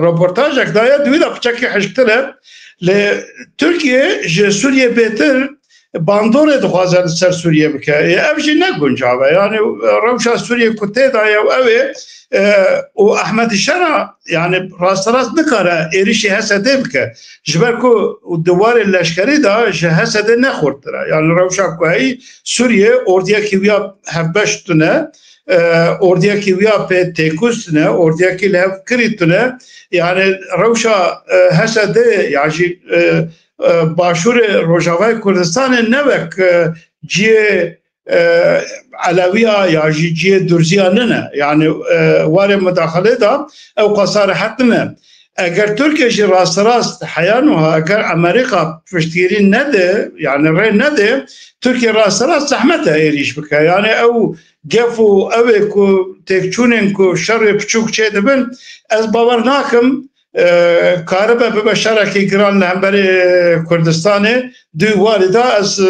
ريبورتاج دايا دويدا بتشكي حشتله لتركيا ج سوريا بيتر باندور دخوازن سر سوريا بكا افجي نگونجاوه يعني روشا سوريا كوتي دايا اوي واحمد الشرع يعني راس نكره ايريشي هسده بكا جبركو الدوار اللشكري دا هسده نخورد يعني روشا كوي سوريا اورديا كيويا هبشتونه اورديا كيويا بي تيكوسنا اورديا كي لهف كريتونه يعني روشا هسده يعني باشور روجاوای کردستان نوک جی علویه یا جی درزیه نه یعنی وار مداخله دا او قصارحت نه اگر ترکیه جی راست حیانوها اگر امریکا پشتگیری نده یعنی ری نده ترکیه راست زحمته ایریش بکه یعنی او گفو اوه کو تکچونین کو شر پچوک چه دبن از باور ناکم کاربه به شرکی گران لهمبری کردستانه دو والده از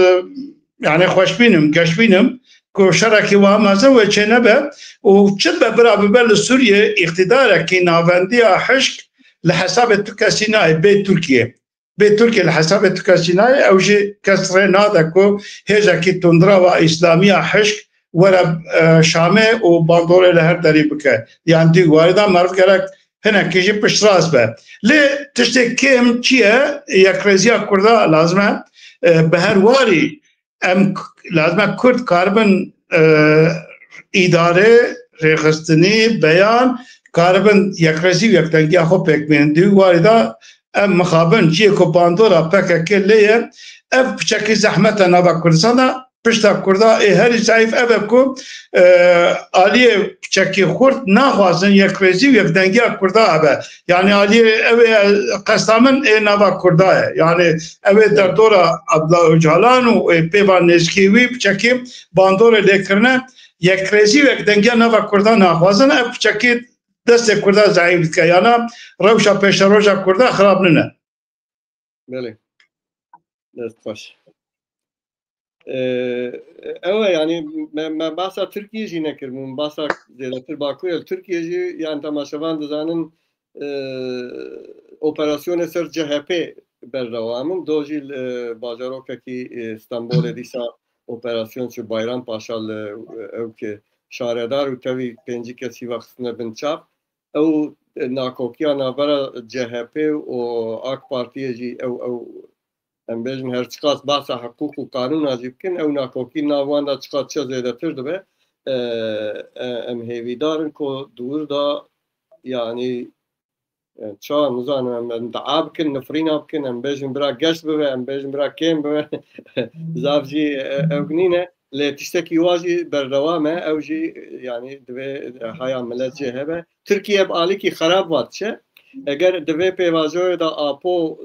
يعني خوشبينم كشبينم كو شركي وامازه وچنبه وچبه برا ببل سوريا اقتدار كي نافنديا حشك لحساب تكاسيناي بيت تركيا لحساب تكاسيناي او جي كسرنا دكو هجا كي تندرا واسلاميه حشك ورا شامه وباندور لهر دريبك يعني دي واردا معرف كرك هنا كيجي بشراس به لي تشتكيم تشيا يا كريزيا كردا لازمه بهر واري ام لازمه كرد كاربن اداره رخصتني بيان كاربن يا كريزي يكتنجي اخو بك من دي واردا ام مخابن جي كو باندورا بك كليه اف بشكل زحمه نابا كردستان پشتا کردا هر ضعیف ابکو علیه چکی خورد نخواستن یک ریزی و یک دنگی کردا ابه یعنی علیه اوه قسامن نوا کرداه یعنی اوه در دور عبدالله اجالان و پیوان نزکیوی چکی باندور لیکرنه یک ریزی و یک دنگی نوا کردا نخواستن اب چکی دست کردا ضعیف که یعنی روشا پیش روشا کردا خراب نه
بله دست خوش اوه يعني ما باسا تركيا جي نكر من باسا زيادتر باكوية تركيا جي يعني تماشاوان دزانن اوپراسيون سر جهپي بردوامن دوجي باجاروكا كي استنبول ديسا اوپراسيون چو بايران پاشا او که شاردار و تاوي پنجي کسی وقتنا بنچاپ او ناكوكيا نابرا جهپي و آك پارتيا جي او ام بيجن هر چقاس باسا حقوق و قانون عجيب كن او ناكوكي ناوان دا چقاس چه زيادة تر دبه ام هيوي دارن كو دور دا يعني چا نزانم ام دعاب كن نفرين بكن ام بيجن برا گشت ببه ام بيجن برا كيم ببه زافجي اوغنينه لتشتكي واجي بالروامه او جي يعني دبه هاي عملت جي هبه تركيا بآليكي خراب واتشه اگر دوی پیوازوی دا آپو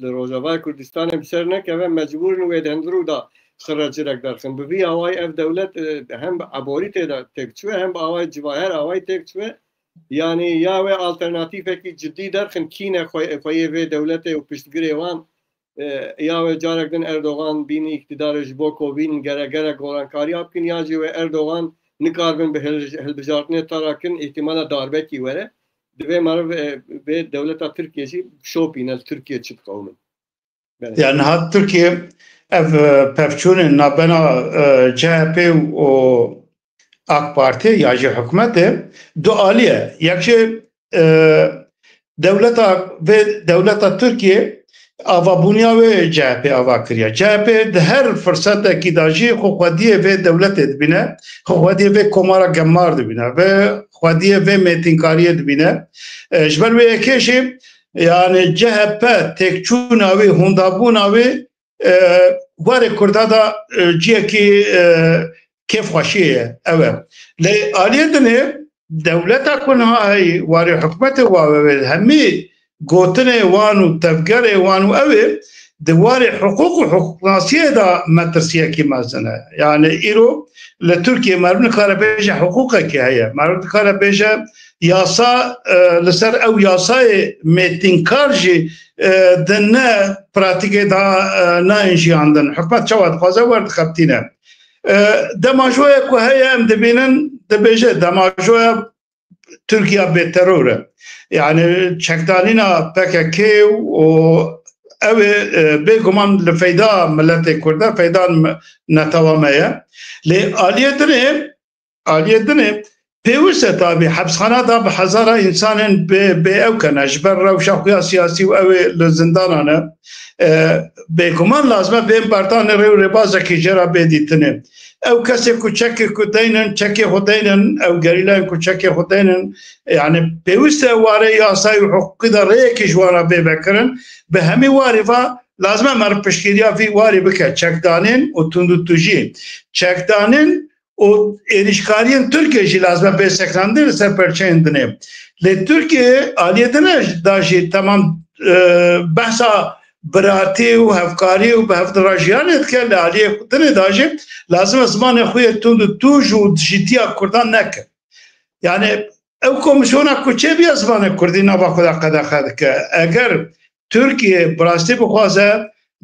لروجاوای کردستان بسر نکه مجبور نوید هندرو دا خراج رک درخن بوی آوای اف دولت هم عبوری تکچوه هم آوای جواهر آوای تکچوه یعنی یا و آلترناتیف کی جدی درخن کینه خویه و دولت و پشتگیری وان یا و جارک دن اردوغان بین اقتدارش بوکو بین گره گورانکاری آپ کن یا جی و اردوغان نکاربن به هلبجارتنه تراکن احتمال داربه کی وره دوی مرو به دولت ترکیه جی شوپینل ترکیه چیت قومن
يعني هاد تركيا اف بفچون نابنا CHP و AK Parti ya جي حكومته دو آلية يكشي دولتا تركيا آوا بونيا و CHP آوا كريا CHP ده هر فرصة كي داجي خو خوديه و دولت دبينه خو خوديه و كومارا جمار دبينه و خوديه و ميتينكاريه دبينه جبر و يكشي yani CHP tekçûna wê hundabûna wê warê Kurda da ciyekî kêfxweşiyê ye ew e lê aliyê dinê dewleta ku niha heyî warê hikûmetê wa wê hemî gotinê wan û tevgerê wan û ew ê di warê hiqûq û hiqûqnasiyê da metirsiyekî mezin e yani îro li Tirkiye merû nikare bêje hiqûqekî heye merû nikare bêje yasa li ser ew yasayê mêtînkar jî di ne pratikê da naîjiyandin hikûmet çawa dixwaze werdixebitîne demajoya ku heye em dibînin dibêje demajoya Tirkiye bêteror e yani çekdanîna PKK û ew bêguman li feyda milletê Kurd e feyda netewame ye lê aliyê dinê pêwîst e tabî hebsxana da bi hezara însanên bê ew kene ji ber rewşa xuya siyasî û ew ê li zindanan e bêguman lazim e bên berdanê rêw rêbazekî jêra bêdîtinê ew kesê ku çekê ku deynin çekê xwe deynin ew gerîlayên ku çekê xwe deynin yani pêwîst e warê yasayî û hiqûqî da rêyekî ji wan re bê vekirin bi hemî warê ve lazim e mer piştgiriya vî warê bike çekdanên û tundutujî çekdanên û êrişkariyên Tirkiye jî lazim e bêsekrandin li ser perçeyên dinê lê Tirkiye aliyê dinê da jî temam behsa biratî û hevkarî û bi hevdirajiyanê dike li aliyê dinê da jî lazim e zimanê xwe yê tundutuj û dijîtiya Kurdan neke yani ew komisyona ku çêbiya zimanê Kurdî nava xwe de qedexe dike eger Tirkiye bi rastî bixwaze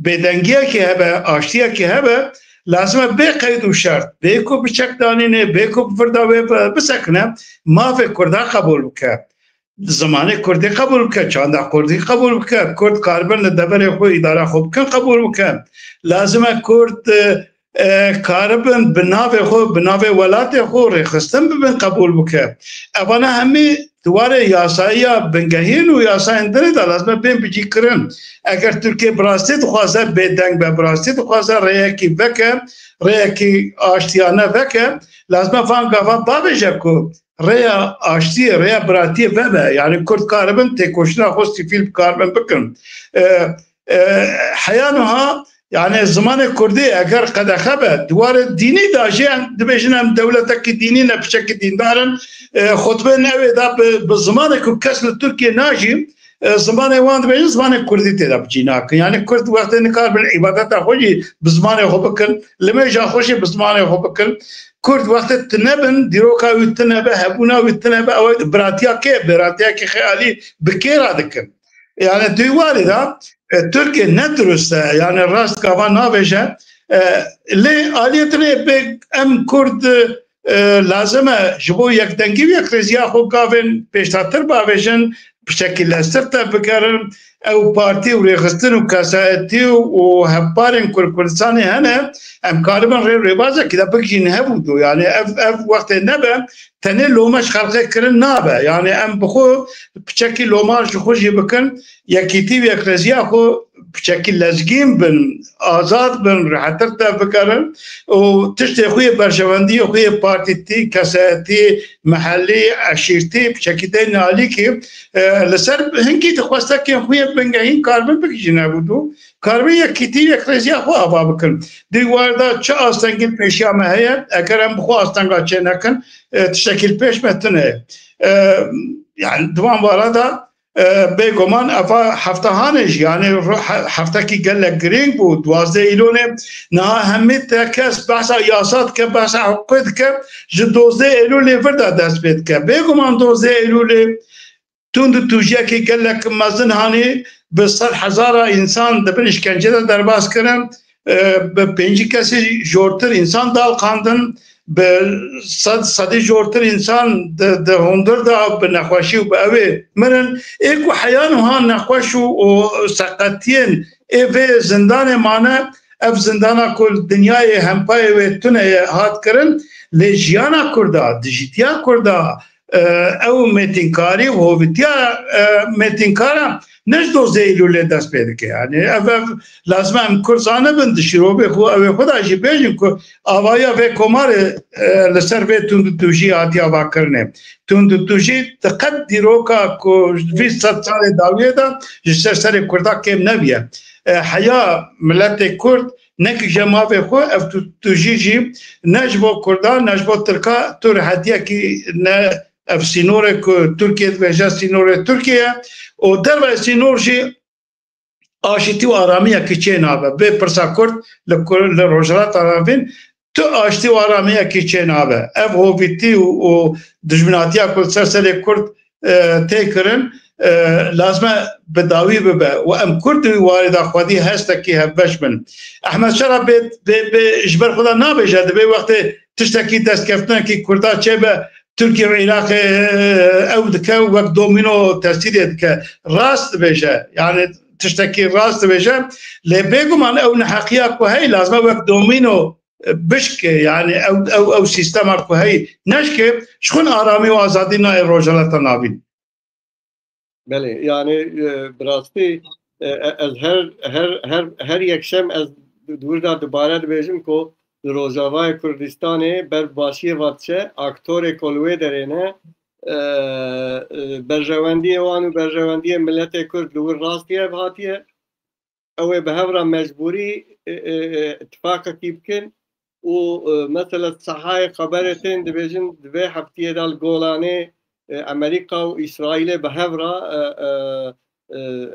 bêdengiyekê hebe aştiyekê hebe lazim e bê qeyd û şert bê ku bi çekdanînê bê ku bi firda wê bisekine mafê Kurda qebûl bike zimanê Kurdî qebûl bike çanda Kurdî qebûl bike Kurd karibin li deverê xwe îdara xwe bikin qebûl bike lazim e Kurd karibin bi navê xwe bi navê welatê xwe rêxistin bibin qebûl bike evana hemî di warê yasayîya bingehîn û yasayên dinê de lazim e bên bicîkirin eger Tirkiye bi rastî dixwaze bêdeng be bi rastî dixwaze rêyekî veke rêyekî aştiyane veke lazim e van gava babêje ku rêya aştiyê rêya biratiyê vebe yani Kurd karibin têkoşina xwe sîfîl karibin bikin heya niha yani zimanê Kurdî eger qedexe be di warê dînî da jî em dibêjin em dewletekî dînî ne piçekî dîndarin xutbeyên ew ê da bi zimanê ku kes li Tirkiye najî zimanê wan dibêjin zimanê Kurdî têda bicî nakin yani Kurd wextê nikarbin îbadeta xwe jî bi zimanê xwe bikin li mêja xwe jî bi zimanê xwe bikin Kurd wextê tunebin dîroka wî tunebe hebûna wî tunebe ew biratiya kê biratiyekî xeyalî bi kê ra dikin yani duy warê da Tirkiye ne durust e yani rast gava navêje lê aliyê dinê bê em Kurd lazim e ji bo yekdengî û yekrêziya xwe gavên pêştatir bavêjin piçekî lestir te bikerin ew partî û rêxistin û kesayetî û hevbarên Kurdistanê hene em karibin rêv rêbazekî de bigîn hebû yani ev wextê nebe tenê lomeş xelqê kirin nabe yani em bi xwe piçekî lomar ji xwe jî bikin yekîtî û yekrêziya xwe piçekî lezgîn bin azad bin rehetir te bikerin û tiştê xwe yê berjewendiyê xwe yê partîtî kesayetî mehellî eşîrtî piçekî tên alîkî li ser hinkî dixwestekên xwe yê bingehîn karibin bigîjin hebû karibin yekîtî û yekrêziya xwe ava bikin di warda çi astengîn pêşiya me heye eger em bi xwe astenga çê nekin tiştekî pêş me tune yani diwan wara da bêguman ev heftehanê jî yani heftekî gelek girîng bû 12 Îlûnê niha hemî te kes behsa yasa dike behsa hiqûqê dike ji 12 Îlûlê vir de dest pê dike bêguman 12 Îlûlê tundutujiyekî gelek mezin hanî bi 100 hezara însan dibin işkence de derbas kirin bi 5 kesî jortir însan dalqandin bi sedî jortir însan di hundir da bi nexweşî û bi evê mirin ê ku heya niha nexweş û seqetiyên ê vê zindanê mane ev zindana ku dinyayê hempayê wê tuneyê hat kirin lê jiyana Kurda dijîtiya Kurda ew mêtînkarî û hovîtiya mêtînkara نجدو زيلو دست بيدك يعني لازم ام كرزانه بندشيرو بخو او خدا جي بيجن كو اوايا في كومار لسر في توجي اتيا باكرنه توجي تقدروا كو في 7 سال داويه دا جسر كردا كم نبيه حياه ملت كرد نك جما في خو اف توجي نجبو كردا نجبو تركا تور هديه كي اف سينور تركيا وجا سينور تركيا و در سينور جي آشتی و آرامی کی چه نابه به پرسا کرد لروجرات آرامین تو آشتی و آرامی کی چه نابه اف هویتی و دشمناتی کل سر کرد تکرن لازم بداوی ببه و ام کرد وارد خودی هست کی هبش من احمد شرف به جبر خدا نابجد به وقت تشتکی دست کفتن کی کردا چه به تركيا والعراق او دكا وقت دومينو تاثير دكا راست بيجا يعني تشتكي راست بيجا لبيقوم عن او نحقيقك وهي لازم وقت دومينو بشك يعني او سيستمك وهي نشكي شكون ارامي وازادينا الرجالات النابين
بله يعني براستي از هر یک شم از دور دا دوباره بيجم کو روزاوای کردستان بر باشی وقتشه اکتور کلوی درینه برجواندی وان و برجواندی ملت کرد دور راستیه بهاتیه او به هفرا مجبوری اتفاق کیب کن و مثلا صحای خبرتين دبيجن دبي هفتيه دال گولانه امريكا و اسرائيل به هفرا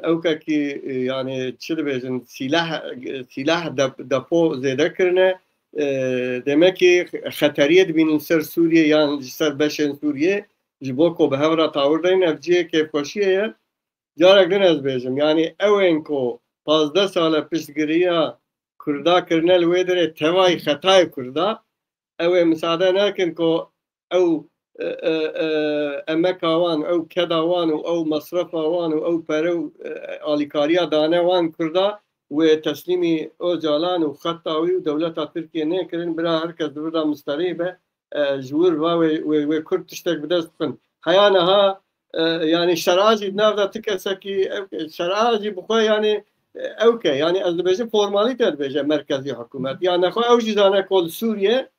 او كي يعني تشد بيجن سلاح دپو زيده کرنه demek ki خطریت بین سر سوریه یا سر بشن سوریه جبوکو به هورا تاوردین افجیه که خوشیه جارک دن از بیجم یعنی اوین کو 15 سال پیشگیریا کردا کرنل ویدره توای خطای کردا او مساعده نکن کو او امکاوان او کداوان او مصرفاوان او پرو آلیکاریا دانه وان کردا و تسلیمی او جالان و خطاوی و دولت ترکیه نکردن برای هر کس دوردا مستریبه جور و کرد تشتک بدست کن حیانها يعني شرعاجي نافذة تكسكي شرعاجي بخوي يعني اوكي يعني از بيجي فورماليتي بيجي مركزي حكومات يعني اخو اوجي زانا كل سوريا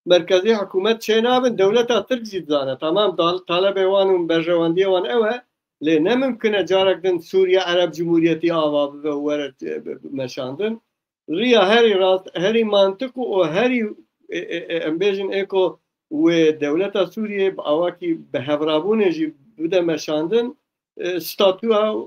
مركزي حكومات شينابن دولتها تركزي زانا تمام طالبه وان وبرجوانديه وان اوه لأن ممكن جارك دن سوريا عرب جمهوريتي آواب ورد مشاندن ريا هري راست هري منطق وهري امبيجن ايكو ودولة سوريا بأواكي بهفرابون جي بدا مشاندن ستاتوا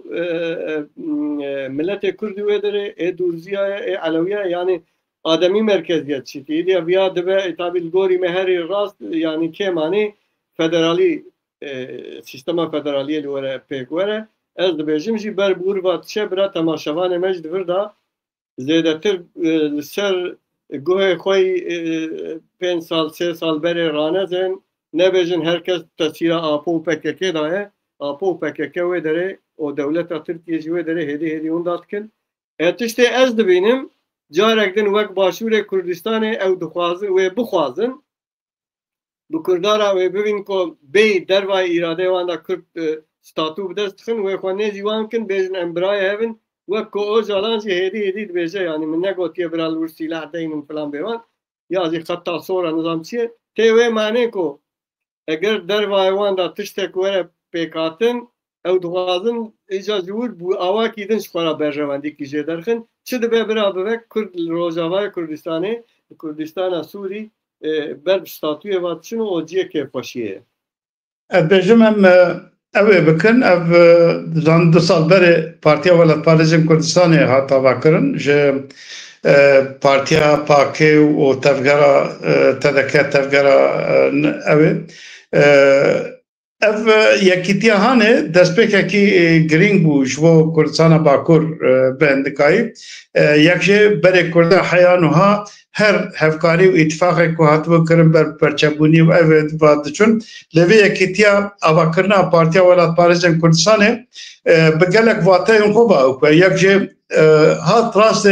ملت كردي ودري دورزيا علوية يعني آدمي مركزيات شتي دي بيا دبا تابي الغوري مهري راست يعني كماني فدرالي سیستم فدرالی لوره پیگوره از دبیجیم جی بر بور و چه برا تماشاوان مجد وردا زیاده تر سر گوه خوی 5 سال 3 سال بره رانه زن نبیجن هرکس تسییر آپو پککه داره آپو پککه و داره و دولت ترکیه جوه داره هدی اون داد کن اتشته از دبینم جارک دن وقت باشور کردستان او دخوازن و بخوازن bu Kurdara ve bugün ko bey dervay irade vanda Kürt statü bedest kın ve ko ne zivan kın bejin embraya evin ve ko o jalan ji hedi beje yani min ne gotiye biral vur silah deynin falan bevan ya ji hatta sonra nizamçı te ve mane ko eğer dervay vanda tiştek vere pekatın ev duazın icazur bu avaki din şpara berjavandi ki je derkın çide be beraber Kürt Rojava Kurdistana Suri بر ستاتوی واتشون اوجیه که پاشیه.
بجمع اوه بکن او زن 2 سال بره پارتیا ولایت پارتیزم کردستانی هاتا واکرن جه پارتیا پاکی و تفگرا تدکه تفگرا اوه اف یکیتیا هانه دستپیکه کی گرینگ بو جوو کردستان باکور بندکایی یکجه بره کرده حیانوها هر هفکاری و اتفاقی که هاتو کرن بر پرچمبونی و اوید وادچون لوی یکیتیا آوا کرنا پارتیا ولایت پارتیزم کردستانه بگلک واته اون خوبه اوکه یکجه هات راست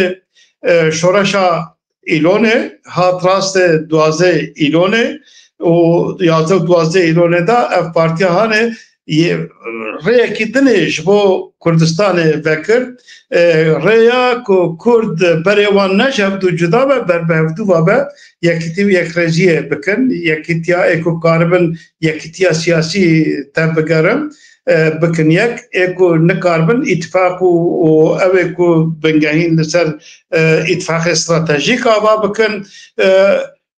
شورشا ایلونه هات راست دوازه ایلونه و 11 ایلونه دا اف پارتیا هانه رأيكي دنيش بو كردستان فكر رأيك كرد بريوان نجاب دو جدابة بربهفتو بابا يكتب يكرزية بكن يكتيا ايكو كاربن يكتيا سياسي تبقرم بكن ايكو نكاربن اتفاق و اويكو بنجاهين لسر اتفاق استراتيجيك ابا بكن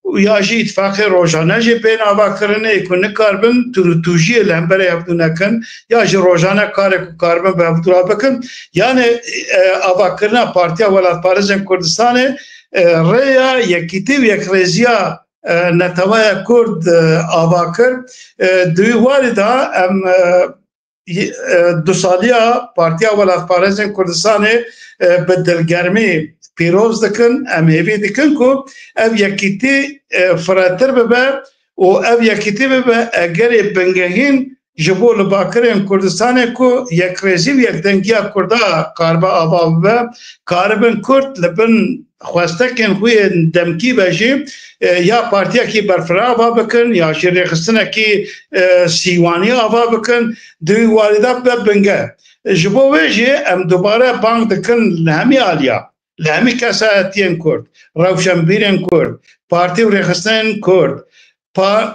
وياجي اتفاق روجانا جي بين اباكرن يكون كاربن توجيه لهمبره يبدونكن ياجي روجانا كاربن بهبدوا بكن يعني اباكرنا بارتيا ولا بارزن كردستان ريا يكتب يكرزيا نتوايا كرد اباكر دوی والدا ام دو سالیا پارتیا ولا بارزن كردستان بدلگرمی پیروز دکن ام هیوی دکن کو او یکیتی فراتر ببه و او یکیتی ببه اگر بنگهین جبول باکرین کردستان کو یک رزی و یک دنگیا کرده کاربا آبا ببه کاربن کرد لبن خواستکن خوی دمکی بجی یا پارتیا کی برفرا آبا بکن یا شیری خستنه کی سیوانی آبا بکن دوی والده ببنگه جبو ویجی ام دوباره بانک دکن لهمی آلیا لهمی کساتین کرد روشنبیرین کرد پارتی و رخصتن کرد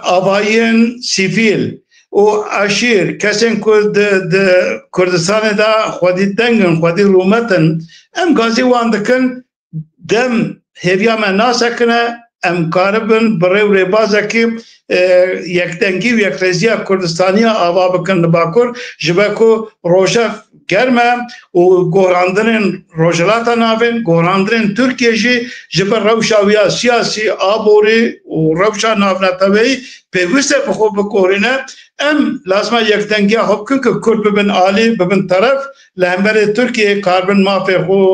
آبایین سیفیل و عشیر کسین کرد کردستان دا خودی دنگن خودی رومتن ام گازی واندکن دم هیویا من ناسکنه ام کاربن برای و ریبازه که یک دنگی و یک رزیا کردستانی آوا بکن باکر جبکو روشا گرمه و گوراندن روجلاتا ناوین گوراندن ترکیه جی جبر روشاویا سیاسی آبوری و روشا ناونتوی پیوسته بخوب بکورینه ام لازم یک دنگی خوب کن که کرد ببن آلی ببن طرف لهمبر ترکیه کاربن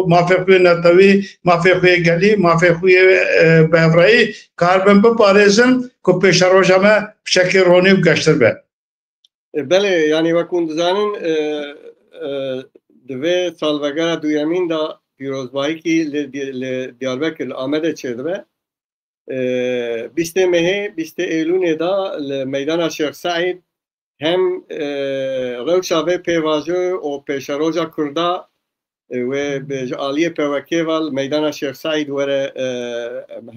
مافی خوی نتوی مافی خوی گلی مافی خوی بهورایی کاربن بپارزن که پیش روشامه بشکل رونی و گشتر به
بله یعنی وکون دزانن دوی سالوگر دویمین دا پیروزبایی که دیاربکر آمده چه دوی 20 مه 20 ایلون دا میدان شیخ سعید هم روشا و پیواجو و پیشروجا کردا و به عالیه پیوکی وال میدان شیخ سعید وره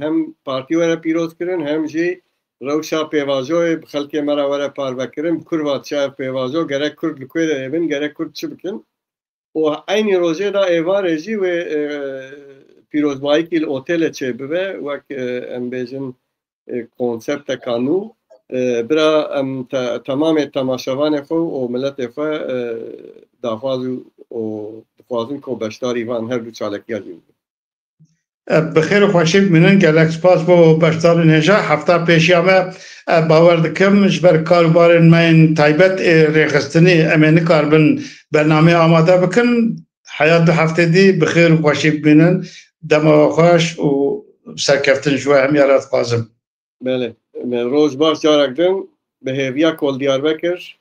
هم پارتی وره پیروز کرن هم جی روشا پیواجو خلک مرا وره پاروکرم کروات شهر پیواجو گره کرد لکوی ده ایبن گره کرد چی بکن و این روزه دا ایواره جی و پیروزبایی که اوتل چه ببه وک ام بیجن کنسپت کانو برا تمام تماشاوان خو و ملت خو دخوازن که بشتاری وان هر دو چالکی ها جیم
بخیر و خوشی منن گلک سپاس بو بشتار نجا هفته پیشی همه باور دکم جبر کاربارن من تایبت ریخستنی امینی کاربن برنامه آماده بکن حیات دو هفته دی بخیر و خوشی منن دم خوش و سرکفتن جوه هم یارات قازم
بله روز باش جارک دن به هیویا کل دیار بکر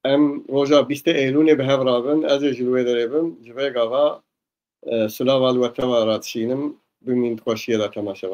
ام روزا 20 ایلونه به هفرابن از جلوه داریم جوه گاوا سلاوال و توارات شینم بمین خوشیه دا تماشا